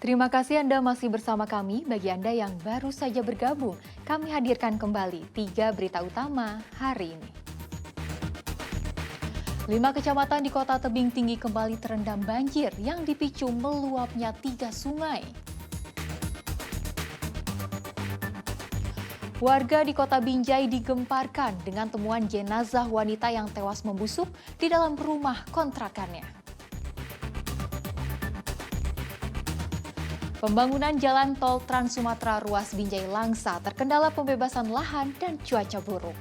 Terima kasih Anda masih bersama kami. Bagi Anda yang baru saja bergabung, kami hadirkan kembali 3 berita utama hari ini. 5 kecamatan di Kota Tebing Tinggi kembali terendam banjir yang dipicu meluapnya 3 sungai. Warga di Kota Binjai digemparkan dengan temuan jenazah wanita yang tewas membusuk di dalam rumah kontrakannya. Pembangunan jalan tol Trans Sumatera ruas Binjai Langsa terkendala pembebasan lahan dan cuaca buruk.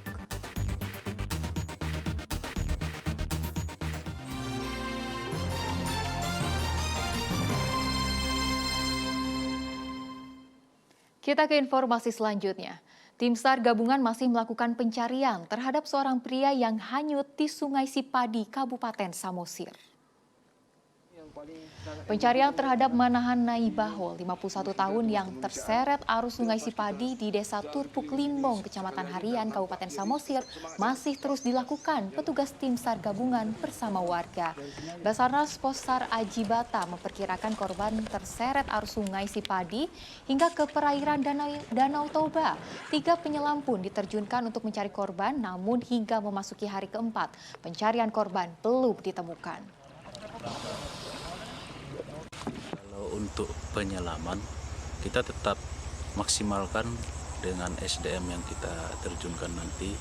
Kita ke informasi selanjutnya. Tim SAR gabungan masih melakukan pencarian terhadap seorang pria yang hanyut di Sungai Sipadi, Kabupaten Samosir. Pencarian terhadap Manahan Naibahol, 51 tahun yang terseret arus Sungai Sipadi di Desa Turpuk Limbong, Kecamatan Harian, Kabupaten Samosir, masih terus dilakukan petugas tim SAR gabungan bersama warga. Basarnas Possar Ajibata memperkirakan korban terseret arus Sungai Sipadi hingga ke perairan Danau Toba. 3 penyelam pun diterjunkan untuk mencari korban, namun hingga memasuki hari keempat, pencarian korban belum ditemukan. Untuk penyelaman, kita tetap maksimalkan dengan SDM yang kita terjunkan nanti,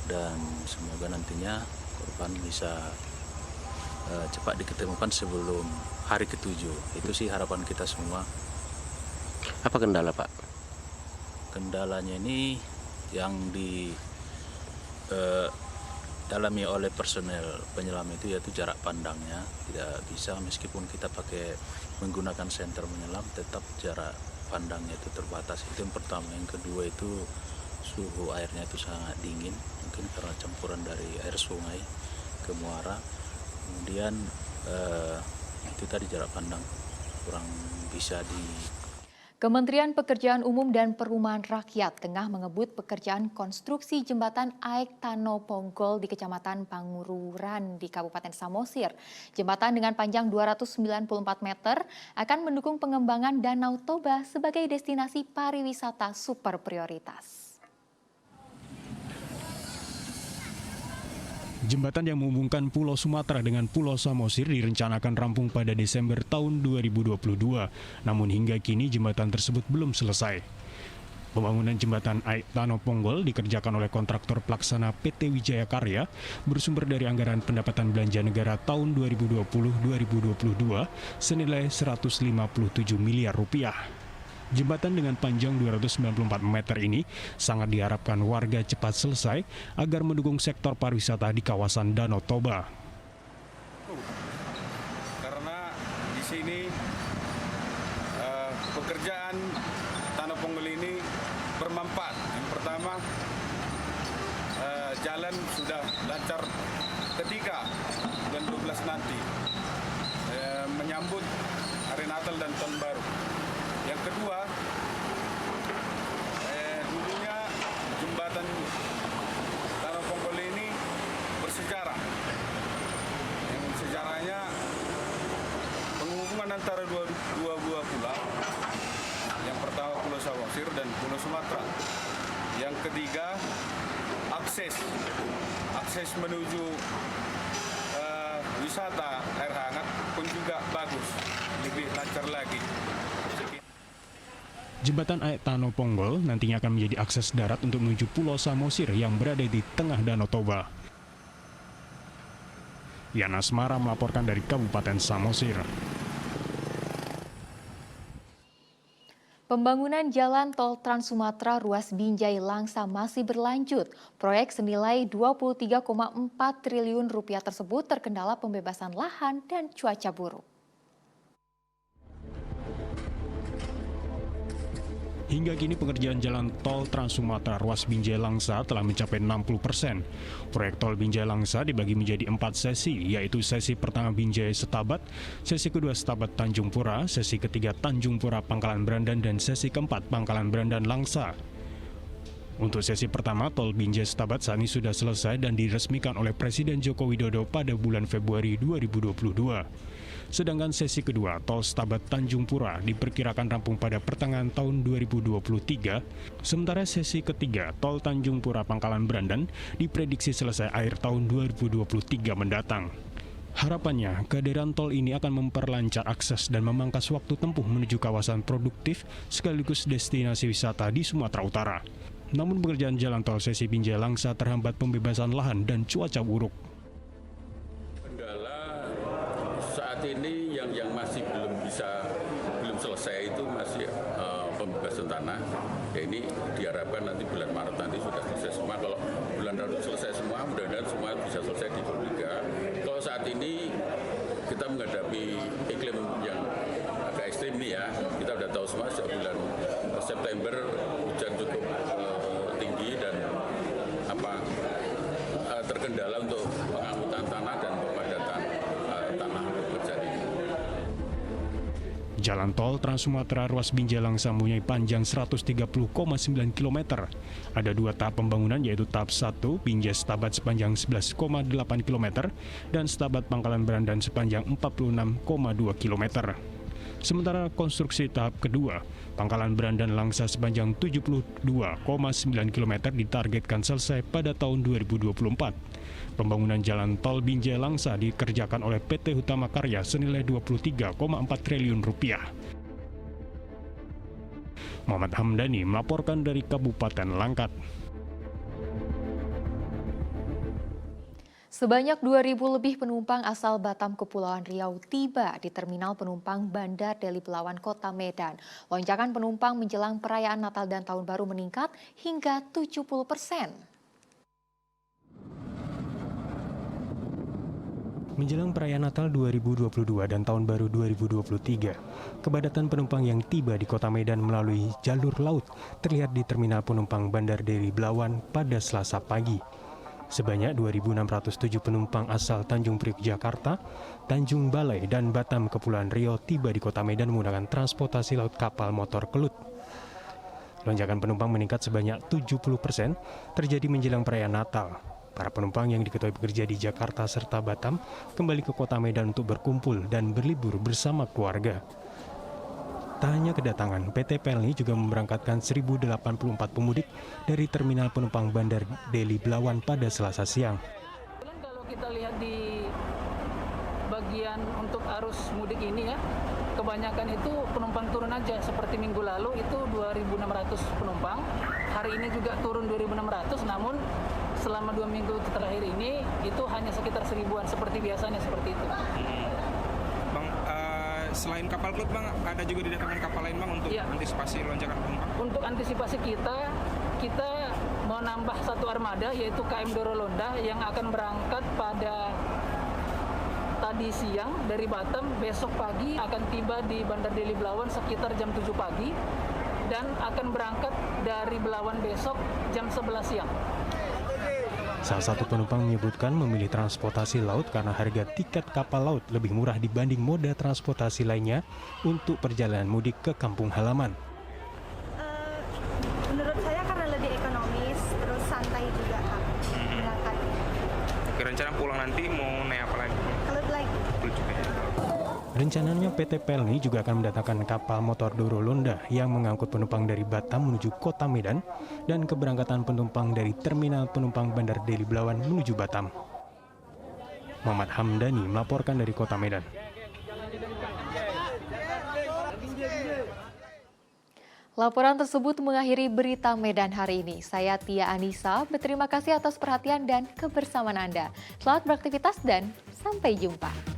dan semoga nantinya korban bisa cepat diketemukan sebelum hari ke-7. Itu sih harapan kita semua. Apa kendala, Pak? Kendalanya ini yang dalami oleh personel penyelam itu, yaitu jarak pandangnya. Tidak bisa, meskipun kita pakai menggunakan senter menyelam, tetap jarak pandangnya itu terbatas. Itu yang pertama. Yang kedua itu suhu airnya itu sangat dingin, mungkin karena campuran dari air sungai ke muara. Kemudian itu tadi jarak pandang kurang bisa Kementerian Pekerjaan Umum dan Perumahan Rakyat tengah mengebut pekerjaan konstruksi jembatan Aek Tano Ponggol di Kecamatan Pangururan di Kabupaten Samosir. Jembatan dengan panjang 294 meter akan mendukung pengembangan Danau Toba sebagai destinasi pariwisata super prioritas. Jembatan yang menghubungkan Pulau Sumatera dengan Pulau Samosir direncanakan rampung pada Desember tahun 2022. Namun hingga kini jembatan tersebut belum selesai. Pembangunan jembatan Aek Tano Ponggol dikerjakan oleh kontraktor pelaksana PT Wijaya Karya bersumber dari anggaran pendapatan belanja negara tahun 2020-2022 senilai 157 miliar rupiah. Jembatan dengan panjang 294 meter ini sangat diharapkan warga cepat selesai agar mendukung sektor pariwisata di kawasan Danau Toba. Karena di sini pekerjaan Tano Ponggol ini bermanfaat. Yang pertama, jalan sudah lancar ketika bulan 12 nanti menyambut Hari Natal dan Tahun Baru. Yang kedua, dulunya jembatan Tano Ponggol ini bersejarah. Yang sejarahnya penghubungan antara dua pulau. Yang pertama Pulau Samosir dan Pulau Sumatera. Yang ketiga, akses menuju wisata air hangat pun juga bagus, lebih lancar lagi. Jembatan Aek Tano Ponggol nantinya akan menjadi akses darat untuk menuju Pulau Samosir yang berada di tengah Danau Toba. Yana Asmara melaporkan dari Kabupaten Samosir. Pembangunan jalan tol Trans Sumatera ruas Binjai Langsa masih berlanjut. Proyek senilai 23,4 triliun rupiah tersebut terkendala pembebasan lahan dan cuaca buruk. Hingga kini pengerjaan jalan tol Trans Sumatera ruas Binjai Langsa telah mencapai 60%. Proyek tol Binjai Langsa dibagi menjadi 4 sesi, yaitu sesi pertama Binjai Setabat, sesi kedua Setabat Tanjung Pura, sesi ketiga Tanjung Pura Pangkalan Brandan, dan sesi keempat Pangkalan Brandan Langsa. Untuk sesi pertama, tol Binjai Setabat saat ini sudah selesai dan diresmikan oleh Presiden Joko Widodo pada bulan Februari 2022. Sedangkan sesi kedua, tol Stabat Tanjung Pura diperkirakan rampung pada pertengahan tahun 2023. Sementara sesi ketiga, tol Tanjung Pura Pangkalan Brandan diprediksi selesai akhir tahun 2023 mendatang. Harapannya, kehadiran tol ini akan memperlancar akses dan memangkas waktu tempuh menuju kawasan produktif sekaligus destinasi wisata di Sumatera Utara. Namun pekerjaan jalan tol sesi Binjai Langsa terhambat pembebasan lahan dan cuaca buruk. Kendala saat ini yang masih belum selesai itu masih pembebasan tanah. Ya ini diharapkan nanti bulan Maret nanti sudah selesai semua. Kalau bulan Maret selesai semua, mudah-mudahan semua bisa selesai di 23. Kalau saat ini kita menghadapi iklim yang agak ekstrim nih ya. Kita sudah tahu semua sejak bulan September hujan cukup tinggi dan terkendala untuk pengangkutan tanah dan pemadatan tanah pekerjaan ini. Jalan tol Trans Sumatera ruas Binjai Langsa mempunyai panjang 130,9 km. Ada dua tahap pembangunan yaitu tahap 1 Binjai Stabat sepanjang 11,8 km dan Stabat Pangkalan Brandan sepanjang 46,2 km. Sementara konstruksi tahap kedua, Pangkalan Brandan Langsa sepanjang 72,9 km ditargetkan selesai pada tahun 2024. Pembangunan jalan tol Binjai Langsa dikerjakan oleh PT Hutama Karya senilai 23,4 triliun rupiah. Muhammad Hamdani melaporkan dari Kabupaten Langkat. Sebanyak 2.000 lebih penumpang asal Batam Kepulauan Riau tiba di Terminal Penumpang Bandar Deli Belawan, Kota Medan. Lonjakan penumpang menjelang perayaan Natal dan Tahun Baru meningkat hingga 70%. Menjelang perayaan Natal 2022 dan Tahun Baru 2023, kepadatan penumpang yang tiba di Kota Medan melalui jalur laut terlihat di Terminal Penumpang Bandar Deli Belawan pada Selasa pagi. Sebanyak 2.607 penumpang asal Tanjung Priok, Jakarta, Tanjung Balai, dan Batam Kepulauan Riau tiba di Kota Medan menggunakan transportasi laut kapal motor Kelut. Lonjakan penumpang meningkat sebanyak 70% terjadi menjelang perayaan Natal. Para penumpang yang diketahui bekerja di Jakarta serta Batam kembali ke Kota Medan untuk berkumpul dan berlibur bersama keluarga. Tak hanya kedatangan, PT Pelni juga memberangkatkan 1.084 pemudik dari Terminal Penumpang Bandar Deli Belawan pada Selasa siang. Kalau kita lihat di bagian untuk arus mudik ini ya, kebanyakan itu penumpang turun aja. Seperti minggu lalu itu 2.600 penumpang, hari ini juga turun 2.600, namun selama 2 minggu terakhir ini itu hanya sekitar 1.000-an seperti biasanya seperti itu. Bang, selain kapal Kelut Bang, ada juga didatangkan kapal lain Bang untuk antisipasi lonjakan penumpang? Untuk antisipasi kita menambah satu armada yaitu KM Dorolonda yang akan berangkat pada tadi siang dari Batam, besok pagi akan tiba di Bandar Deli Belawan sekitar jam 7 pagi dan akan berangkat dari Belawan besok jam 11 siang. Salah satu penumpang menyebutkan memilih transportasi laut karena harga tiket kapal laut lebih murah dibanding moda transportasi lainnya untuk perjalanan mudik ke kampung halaman. Menurut saya karena lebih ekonomis, terus santai juga Kak, berangkatnya. Rencana pulang nanti mau naik apa lagi? Kelut lagi. Kelut juga ya. Rencananya PT Pelni juga akan mendatangkan kapal motor Dorolonda yang mengangkut penumpang dari Batam menuju Kota Medan dan keberangkatan penumpang dari Terminal Penumpang Bandar Deli Belawan menuju Batam. Muhammad Hamdani melaporkan dari Kota Medan. Laporan tersebut mengakhiri berita Medan hari ini. Saya Tia Anissa, berterima kasih atas perhatian dan kebersamaan Anda. Selamat beraktivitas dan sampai jumpa.